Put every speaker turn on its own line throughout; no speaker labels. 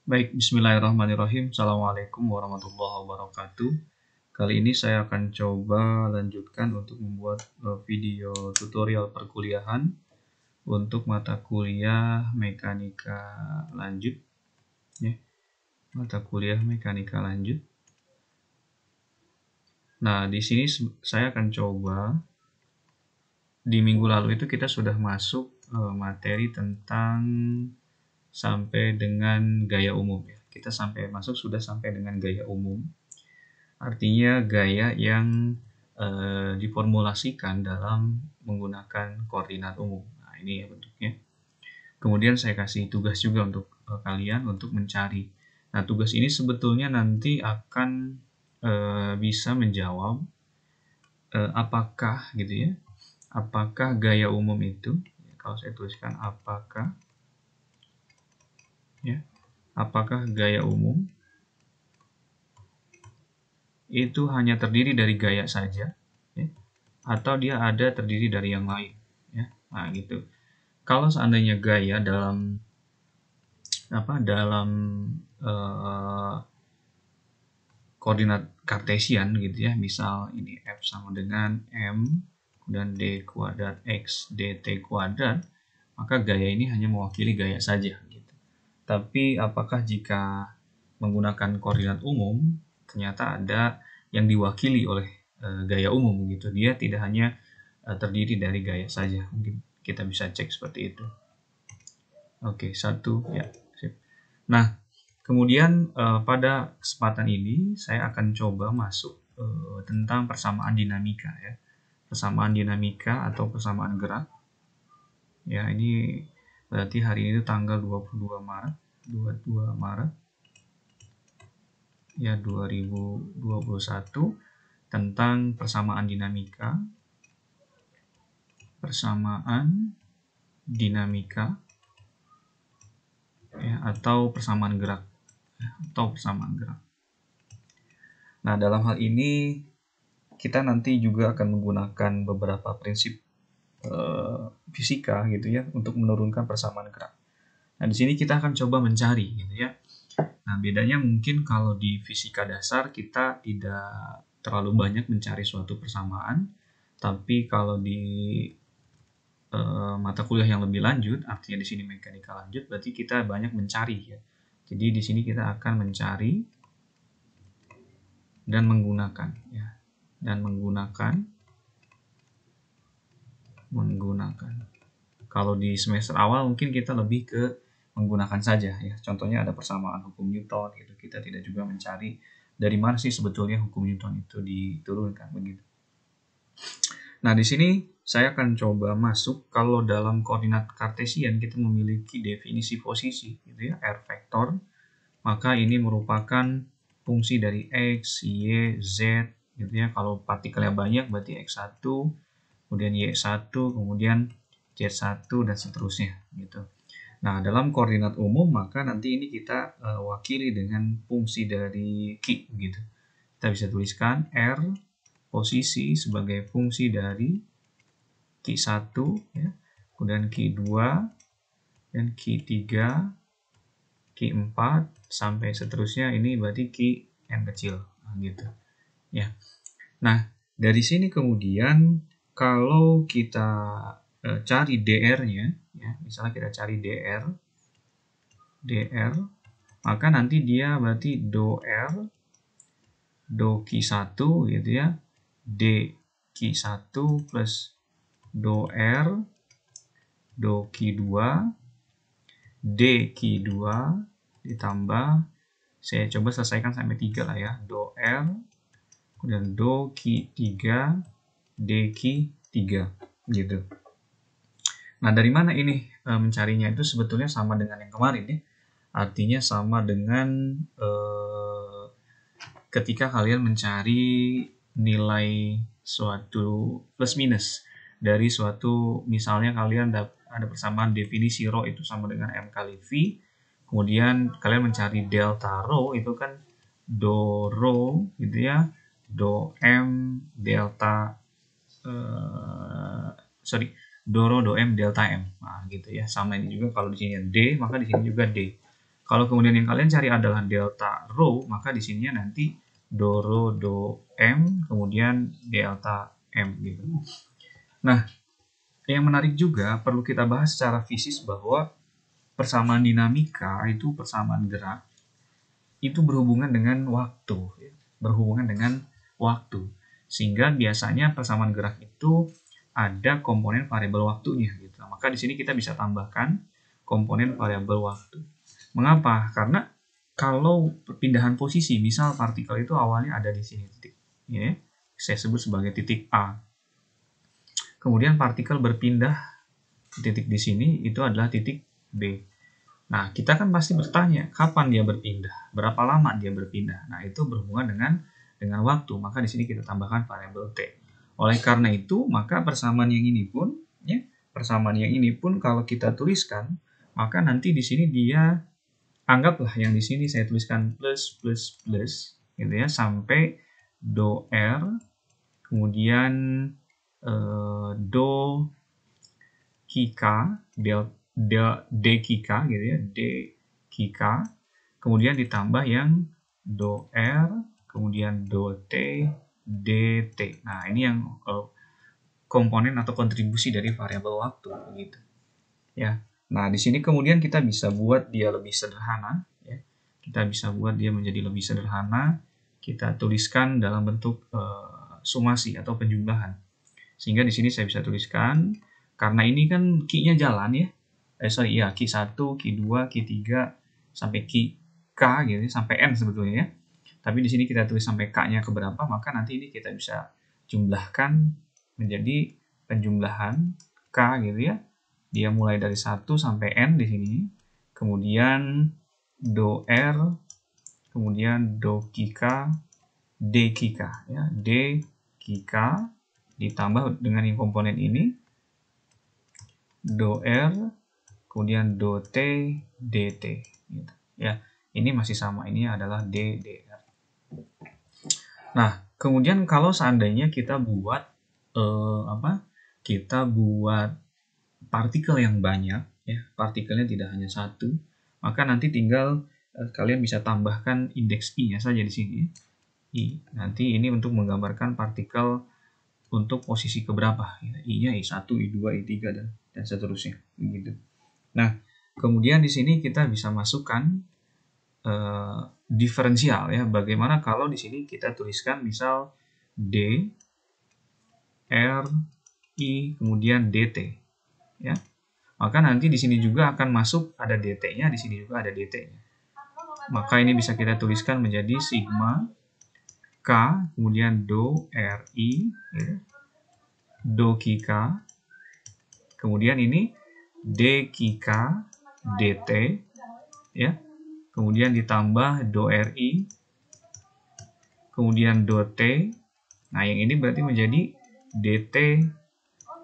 Baik, bismillahirrahmanirrahim. Assalamualaikum warahmatullahi wabarakatuh. Kali ini saya akan coba lanjutkan untuk membuat video tutorial perkuliahan untuk mata kuliah mekanika lanjut. Ya, mata kuliah mekanika lanjut. Nah, di sini saya akan coba. Di minggu lalu itu kita sudah masuk materi tentang sampai dengan gaya umum. Ya. Kita sudah sampai dengan gaya umum. Artinya gaya yang diformulasikan dalam menggunakan koordinat umum. Nah, ini ya bentuknya. Kemudian saya kasih tugas juga untuk kalian untuk mencari. Nah, tugas ini sebetulnya nanti akan bisa menjawab apakah gitu ya. Apakah gaya umum itu, kalau saya tuliskan apakah gaya umum itu hanya terdiri dari gaya saja, ya, atau dia ada terdiri dari yang lain, ya. Nah, gitu. Kalau seandainya gaya dalam koordinat kartesian gitu ya, misal ini f sama dengan m dan d kuadrat x dt kuadrat, maka gaya ini hanya mewakili gaya saja gitu. Tapi apakah jika menggunakan koordinat umum ternyata ada yang diwakili oleh gaya umum gitu, dia tidak hanya terdiri dari gaya saja. Mungkin kita bisa cek seperti itu. Oke, satu ya. Sip. Nah, kemudian pada kesempatan ini saya akan coba masuk tentang persamaan dinamika ya. Persamaan dinamika atau persamaan gerak. Ya, ini berarti hari ini tanggal 22 Maret. 22 Maret ya 2021 tentang persamaan dinamika. Persamaan dinamika ya, atau persamaan gerak ya, Nah, dalam hal ini kita nanti juga akan menggunakan beberapa prinsip fisika gitu ya untuk menurunkan persamaan gerak. Nah, di sini kita akan coba mencari gitu ya. Nah, bedanya mungkin kalau di fisika dasar kita tidak terlalu banyak mencari suatu persamaan, tapi kalau di mata kuliah yang lebih lanjut, artinya di sini mekanika lanjut, berarti kita banyak mencari ya. Jadi di sini kita akan mencari dan menggunakan ya. Dan menggunakan. Kalau di semester awal mungkin kita lebih ke menggunakan saja ya. Contohnya ada persamaan hukum Newton gitu. Kita tidak juga mencari dari mana sih sebetulnya hukum Newton itu diturunkan begitu. Nah, di sini saya akan coba masuk kalau dalam koordinat kartesian kita memiliki definisi posisi gitu ya, R vektor. Maka ini merupakan fungsi dari X, Y, Z gitu ya. Kalau partikelnya banyak berarti X1, kemudian Y1, kemudian Z1 dan seterusnya gitu. Nah, dalam koordinat umum maka nanti ini kita wakili dengan fungsi dari Q gitu. Kita bisa tuliskan R posisi sebagai fungsi dari Q1 ya, kemudian Q2 dan Q3, Q4 sampai seterusnya ini berarti Qn kecil gitu ya. Nah, dari sini kemudian kalau kita cari dr-nya ya, misalnya kita cari dr, maka nanti dia berarti do R do Q1 gitu ya, d Q1 plus do R do Q2 d Q2 ditambah, saya coba selesaikan sampai 3 lah ya, do R kemudian do Q3 d Q3 gitu. Nah, dari mana ini mencarinya itu sebetulnya sama dengan yang kemarin ya. Artinya sama dengan ketika kalian mencari nilai suatu plus minus dari suatu, misalnya kalian ada persamaan definisi rho itu sama dengan M kali V, kemudian kalian mencari delta rho itu kan do rho gitu ya, do M delta do rho do M delta M. Nah, gitu ya. Sama ini juga kalau di sini D, maka di sini juga D. Kalau kemudian yang kalian cari adalah delta rho, maka di sininya nanti do rho do m, kemudian delta m gitu. Nah, yang menarik juga perlu kita bahas secara fisis bahwa persamaan dinamika itu persamaan gerak itu berhubungan dengan waktu, berhubungan dengan waktu. Sehingga biasanya persamaan gerak itu ada komponen variabel waktunya gitu. Maka di sini kita bisa tambahkan komponen variabel waktu. Mengapa? Karena kalau perpindahan posisi, misal partikel itu awalnya ada di sini titik, ya, saya sebut sebagai titik A. Kemudian partikel berpindah titik di sini itu adalah titik B. Nah, kita kan pasti bertanya kapan dia berpindah, berapa lama dia berpindah. Nah, itu berhubungan dengan waktu. Maka di sini kita tambahkan variabel T. Oleh karena itu, maka persamaan yang ini pun, ya, persamaan yang ini pun kalau kita tuliskan, maka nanti di sini dia anggaplah yang di sini saya tuliskan plus plus plus, gitu ya, sampai do R, kemudian do kika, d kika gitu ya, d kika, kemudian ditambah yang do R, kemudian do T, dt. Nah, ini yang komponen atau kontribusi dari variabel waktu gitu. Ya. Nah, di sini kemudian kita bisa buat dia lebih sederhana, ya. Kita bisa buat dia menjadi lebih sederhana. Kita tuliskan dalam bentuk sumasi atau penjumlahan. Sehingga di sini saya bisa tuliskan, karena ini kan key-nya jalan ya. Key 1, key 2, key 3, sampai key K gitu, sampai N sebetulnya ya. Tapi di sini kita tulis sampai K-nya ke berapa, maka nanti ini kita bisa jumlahkan menjadi penjumlahan K gitu ya. Dia mulai dari 1 sampai N di sini. Kemudian do R, kemudian do kika, d kika ya, d kika ditambah dengan yang komponen ini do R, kemudian do T, dt gitu. Ya, ini masih sama, ini adalah d dr. Nah, kemudian kalau seandainya kita buat kita buat partikel yang banyak ya, partikelnya tidak hanya satu, maka nanti tinggal kalian bisa tambahkan indeks i-nya saja di sini. I. Nanti ini untuk menggambarkan partikel untuk posisi keberapa, I-nya I1, I2, I3 dan seterusnya begitu. Nah, kemudian di sini kita bisa masukkan diferensial ya. Bagaimana kalau di sini kita tuliskan misal D R I kemudian dt ya. Maka nanti di sini juga akan masuk ada dt-nya, di sini juga ada dt-nya. Maka ini bisa kita tuliskan menjadi sigma K kemudian do RI ya, do kika, kemudian ini d kika dt ya, kemudian ditambah do RI, kemudian do T. Nah, yang ini berarti menjadi dt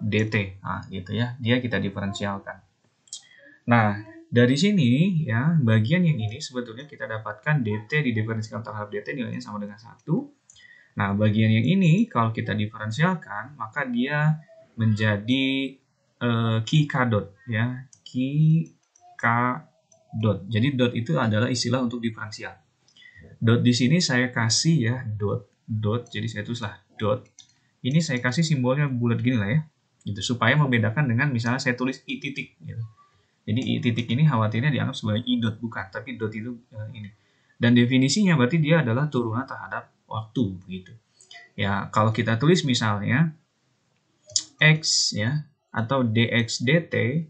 dt. Nah, gitu ya. Dia kita diferensialkan. Nah, dari sini ya, bagian yang ini sebetulnya kita dapatkan dt didiferensialkan terhadap dt nilainya sama dengan 1. Nah, bagian yang ini kalau kita diferensialkan, maka dia menjadi k dot ya, k dot. Jadi dot itu adalah istilah untuk diferensial. Dot di sini saya kasih ya dot. Jadi saya tulislah dot. Ini saya kasih simbolnya bulat gini lah ya, gitu supaya membedakan dengan misalnya saya tulis i titik gitu. Jadi i titik ini khawatirnya dianggap sebagai i dot, bukan, tapi dot itu ini. Dan definisinya berarti dia adalah turunan terhadap waktu begitu. Ya, kalau kita tulis misalnya x ya atau dx dt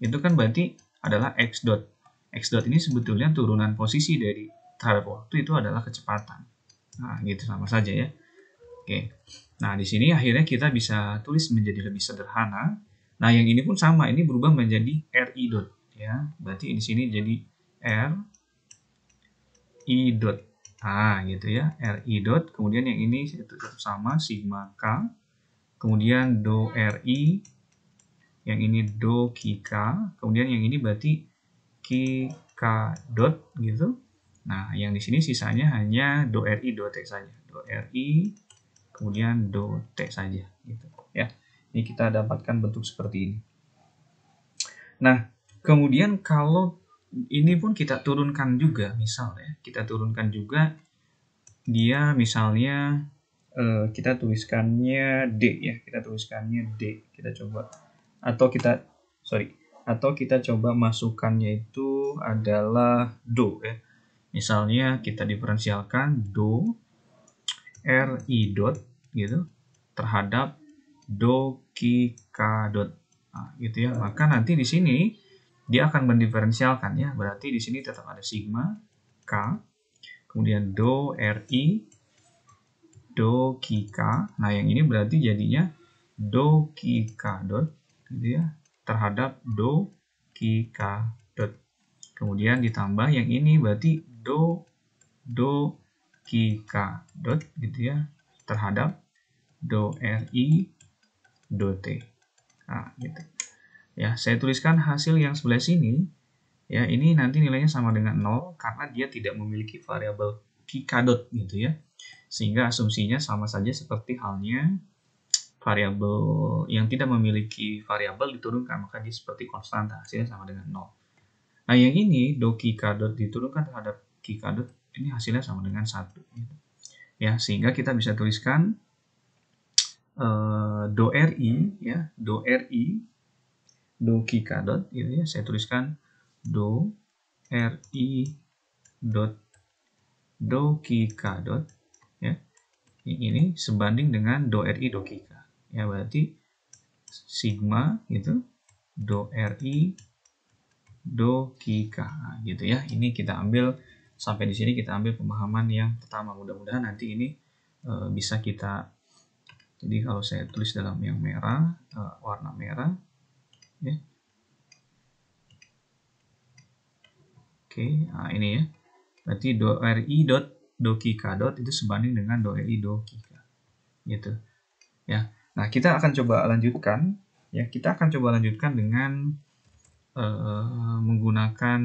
itu kan berarti adalah x dot. X dot ini sebetulnya turunan posisi dari terhadap waktu itu adalah kecepatan. Nah, gitu sama saja ya. Oke. Nah, di sini akhirnya kita bisa tulis menjadi lebih sederhana. Nah, yang ini pun sama, ini berubah menjadi RI dot ya. Berarti di sini jadi R I dot. Ah, gitu ya. RI dot, kemudian yang ini tetap sama sigma K. Kemudian do RI, yang ini do kika, kemudian yang ini berarti kika dot gitu. Nah, yang di sini sisanya hanya do RI do T saja. Do RI kemudian do T saja gitu ya. Ini kita dapatkan bentuk seperti ini. Nah, kemudian kalau ini pun kita turunkan juga, misal ya, kita turunkan juga dia misalnya kita tuliskannya D ya, kita tuliskannya D, kita coba, atau kita coba masukannya itu adalah do ya. Misalnya kita diferensialkan do RI dot gitu terhadap do Q K dot. Nah, gitu ya. Maka nanti di sini dia akan mendiferensialkan ya. Berarti di sini tetap ada sigma K, kemudian do RI, do Q K. Nah, yang ini berarti jadinya do Q K dot gitu ya terhadap do Q K dot. Kemudian ditambah yang ini berarti do Q K dot gitu ya terhadap do RI do T. Nah, gitu. Ya, saya tuliskan hasil yang sebelah sini. Ya, ini nanti nilainya sama dengan 0 karena dia tidak memiliki variabel Q K dot gitu ya. Sehingga asumsinya sama saja seperti halnya variabel yang tidak memiliki variabel diturunkan, maka dia seperti konstanta, hasilnya sama dengan 0. Nah, yang ini do Q K dot diturunkan terhadap Q K dot, ini hasilnya sama dengan 1 gitu. Ya, sehingga kita bisa tuliskan do RI ya, do RI do Q K dot gitu ya. Saya tuliskan do RI dot do Q K dot ya. Ini sebanding dengan do RI do Q K. Ya, berarti sigma gitu do RI do Q K gitu ya. Ini kita ambil sampai di sini, kita ambil pemahaman yang pertama. Mudah-mudahan nanti ini bisa kita, jadi kalau saya tulis dalam yang merah, warna merah ya. Oke, nah ini ya. Berarti do RI dot do Q K dot itu sebanding dengan do RI do Q K. Gitu. Ya. Nah, kita akan coba lanjutkan ya. Kita akan coba lanjutkan dengan menggunakan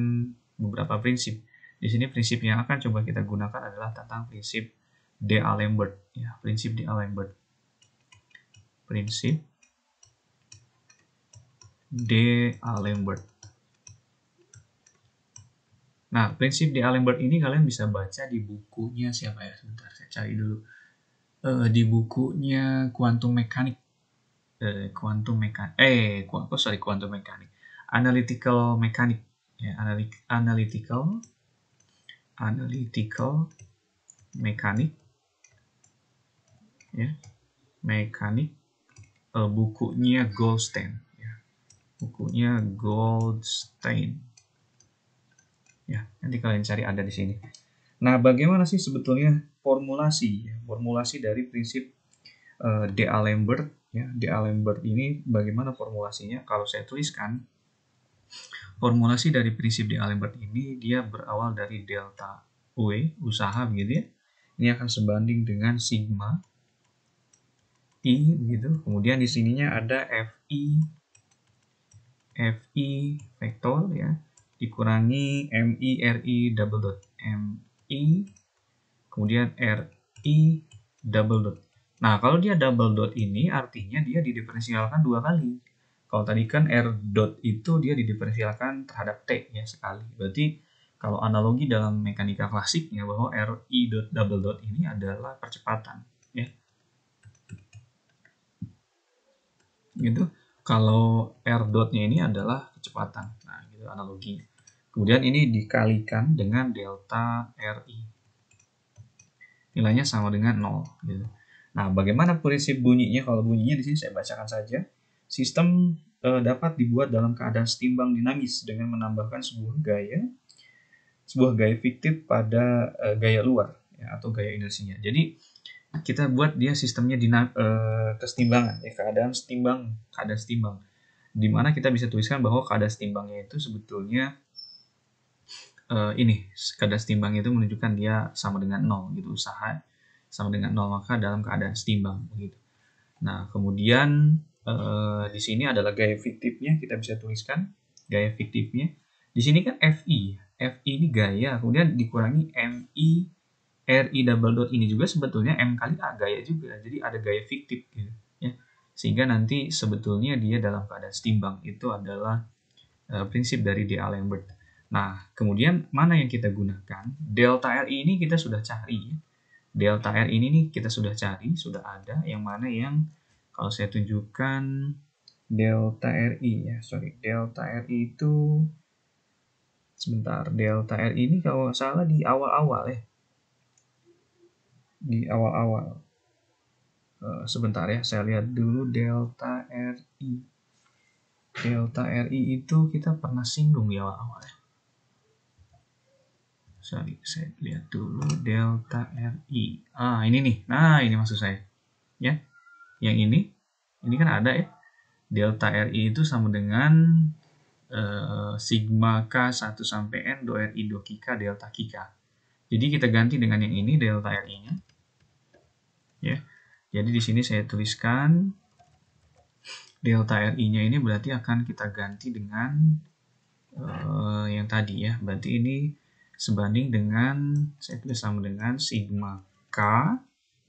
beberapa prinsip. Di sini prinsip yang akan coba kita gunakan adalah tentang prinsip D'Alembert ya, prinsip D'Alembert. Prinsip D'Alembert. Nah, prinsip D'Alembert ini kalian bisa baca di bukunya siapa ya? Sebentar, saya cari dulu. Di bukunya Quantum Mechanics. Quantum Mechanics. Quantum Mechanics. Analytical Mechanics. Ya, analytical Mechanics. Ya, Mechanics. Bukunya Goldstein. Ya. Bukunya Goldstein. Ya, nanti kalian cari, ada di sini. Nah, bagaimana sih sebetulnya formulasi dari prinsip D'Alembert ya. D'Alembert ini bagaimana formulasinya? Kalau saya tuliskan formulasi dari prinsip D'Alembert ini, dia berawal dari delta W usaha begitu ya. Ini akan sebanding dengan sigma I begitu. Kemudian di sininya ada Fi vektor ya dikurangi Mi Ri double dot, Mi kemudian Ri double dot. Nah, kalau dia double dot ini artinya dia didiferensialkan dua kali. Kalau tadi kan R dot itu dia didiferensialkan terhadap T ya sekali. Berarti kalau analogi dalam mekanika klasiknya bahwa Ri dot double dot ini adalah percepatan ya. Gitu. Kalau R dotnya ini adalah kecepatan. Nah, gitu analoginya. Kemudian ini dikalikan dengan delta Ri. Nilainya sama dengan 0 gitu. Nah, bagaimana prinsip bunyinya? Kalau bunyinya di sini saya bacakan saja. Sistem dapat dibuat dalam keadaan setimbang dinamis dengan menambahkan sebuah gaya fiktif pada gaya luar ya, atau gaya inersinya. Jadi kita buat dia sistemnya kesetimbangan ya, keadaan setimbang, di mana kita bisa tuliskan bahwa keadaan setimbangnya itu sebetulnya ini keadaan setimbang itu menunjukkan dia sama dengan 0 gitu, usaha sama dengan 0, maka dalam keadaan setimbang begitu. Nah, kemudian di sini adalah gaya fiktifnya, kita bisa tuliskan gaya fiktifnya. Di sini kan Fi ini gaya, kemudian dikurangi Mi Ri double dot ini juga sebetulnya M kali A gaya juga, jadi ada gaya fiktif gitu ya. Sehingga nanti sebetulnya dia dalam keadaan setimbang, itu adalah prinsip dari D'Alembert. Nah, kemudian mana yang kita gunakan? Delta RI ini kita sudah cari. Delta RI ini nih kita sudah cari, sudah ada. Yang mana yang kalau saya tunjukkan delta RI ya, sorry, delta RI itu sebentar, delta RI ini kalau nggak salah di awal-awal ya, di awal-awal. Sebentar ya, saya lihat dulu delta RI. Delta RI itu kita pernah singgung di awal-awal ya. Sorry, saya lihat dulu delta RI. Ini nih. Nah, ini maksud saya. Ya, yang ini kan ada ya. Delta RI itu sama dengan sigma K1 sampai N do RI do Kika delta Kika. Jadi kita ganti dengan yang ini delta RI-nya. Ya. Jadi di sini saya tuliskan delta RI-nya ini berarti akan kita ganti dengan yang tadi ya. Berarti ini sebanding dengan, saya tulis sama dengan sigma K,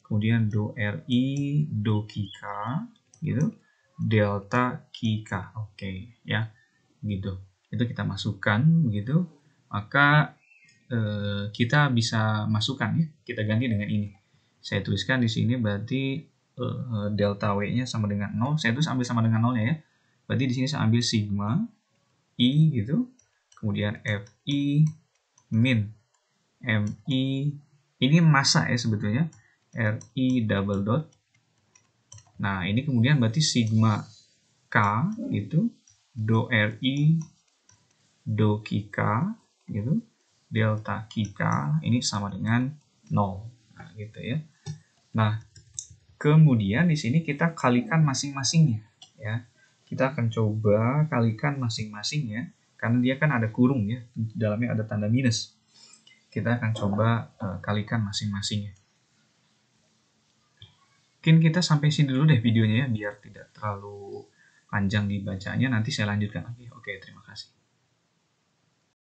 kemudian do RI, do Kika, gitu, delta Kika. Oke, ya, gitu. Itu kita masukkan, begitu. Maka kita bisa masukkan ya, kita ganti dengan ini. Saya tuliskan di sini berarti delta W-nya sama dengan 0. Saya tulis ambil sama dengan 0-nya ya. Berarti di sini saya ambil sigma I gitu. Kemudian Fi min Mi, ini massa ya sebetulnya, Ri double dot. Nah, ini kemudian berarti sigma K gitu, do Ri, do Kika gitu, delta Kika ini sama dengan 0. Nah, gitu ya. Nah, kemudian di sini kita kalikan masing-masingnya ya. Kita akan coba kalikan masing-masingnya karena dia kan ada kurung ya, di dalamnya ada tanda minus. Kita akan coba kalikan masing-masingnya. Mungkin kita sampai sini dulu deh videonya ya, biar tidak terlalu panjang dibacanya. Nanti saya lanjutkan lagi. Oke, terima kasih.